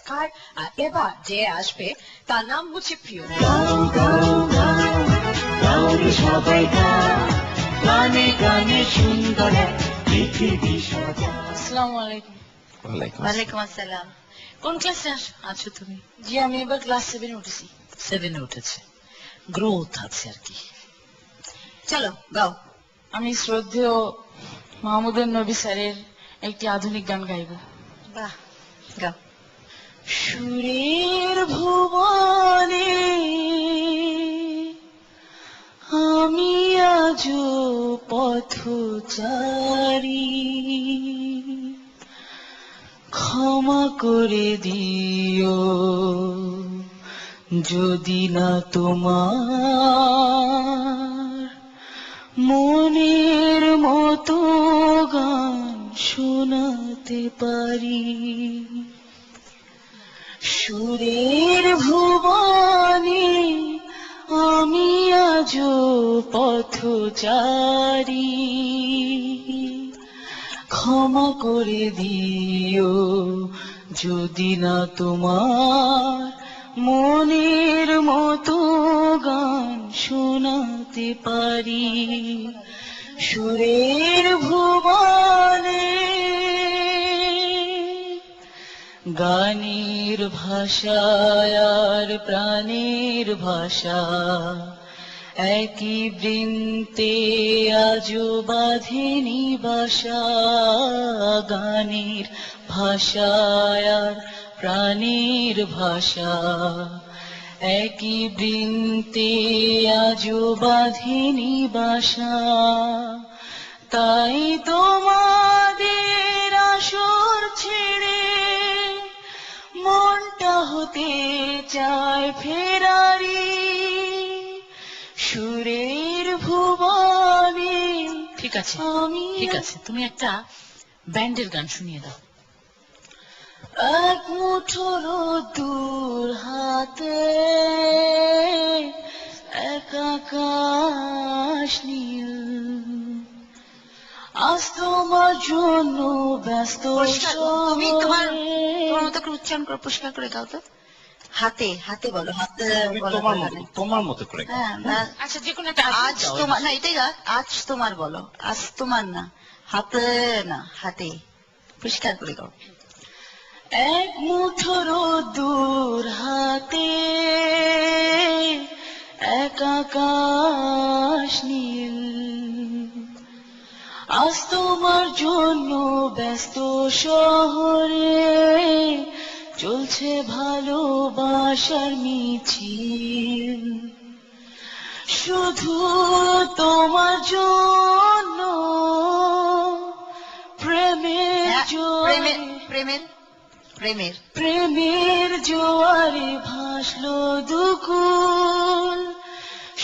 পুরস্কার। আর এবার যে আসবে তার নাম হচ্ছে প্রিয়। আসসালামু আলাইকুম। ওয়ালাইকুম আসসালাম। কোন ক্লাসে আছো তুমি? জি আমি এবার ক্লাস 7 উঠেছি। 7 উঠেছে, গ্রোথ আছে আর কি। চলো গাও। আমি শ্রদ্ধেয় মাহমুদুর নবী স্যারের একটি আধুনিক গান গাইব। বাহ, গাও। সুরের ভুবনে আমি আজ পথচারী, ক্ষমা করে দিও যদি না তোমার মনের মতো গান শোনাতে পারি। সুরের ভুবনে আমি আজ পথচারী, ক্ষমা করে দিও যদি না তোমার মনের মতো গান শোনাতে পারি। সুরের ভুবনে গানের ভাষায় আর প্রাণের ভাষা একই বৃন্তে আজো বাঁধেনি বাসা। গানের ভাষায় আর প্রাণের ভাষা একই বৃন্তে আজো বাঁধেনি বাসা। তাই তোমাদের আসর ছেড়ে মনটা হতে চায় ফেরারি। সুরের ভুবনে ঠিক আছে, ঠিক আছে, তুমি একটা ব্যান্ডের গান শুনিয়ে দাও। এক মুঠো রোদ্দুর হাতে এক আকাশ নীল, আজ তোমার জন্য ব্যস্ত। তুমি তোমার মতো করে উচ্চারণ করে পরিষ্কার করে গাও তো। হাতে হাতে বলো, হাতে তোমার মতো করে। হ্যাঁ, আচ্ছা, যে কোনো একটা আজ তোমার না, এটাই আজ তোমার বলো, আজ তোমার না, হাতে না, হাতে পরিষ্কার করে গাও। এক মুঠো রোদ্দুর হাতে এক আকাশ নীল, আজ তোমার জন্য ব্যস্ত শহরে চলছে ভালোবাসার মিছিল। শুধু তোমার জন্য প্রেমের জোয়ারে, প্রেমের প্রেমের প্রেমের জোয়ারে ভাসলো দুকুল।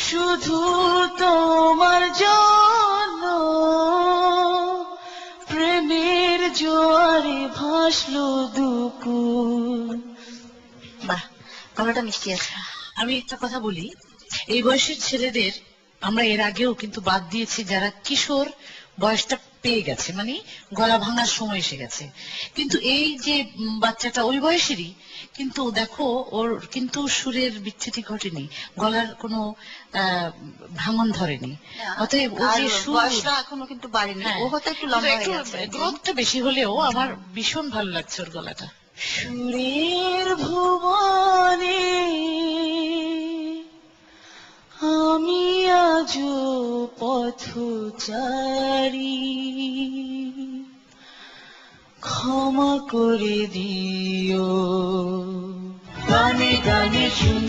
শুধু তোমার জন্য প্রেমের জোয়ারে ভাসলো দুকুল। বাহ, গলাটা মিষ্টি আছে। আমি একটা কথা বলি, এই বয়সের ছেলেদের আমরা এর আগেও কিন্তু বাদ দিয়েছি যারা কিশোর বয়সটা পেয়ে গেছে, মানে গলা ভাঙার সময় এসে গেছে। কিন্তু এই যে বাচ্চাটা ওই বয়সেরই, কিন্তু দেখো ওর কিন্তু সুরের বিচ্যুতি ঘটেনি, গলার কোনো ভাঙন ধরেনি। অতএব ও যে বয়সটা এখনো কিন্তু বাড়েনি, ও হয়তো একটু লম্বা হয়ে গেছে, গ্রোথটা বেশি হলেও আমার ভীষণ ভালো লাগছে ওর গলাটা। সুরের ভুবনে আমি আজ পথচারী, ক্ষমা করে দিও গানে গানে শুন।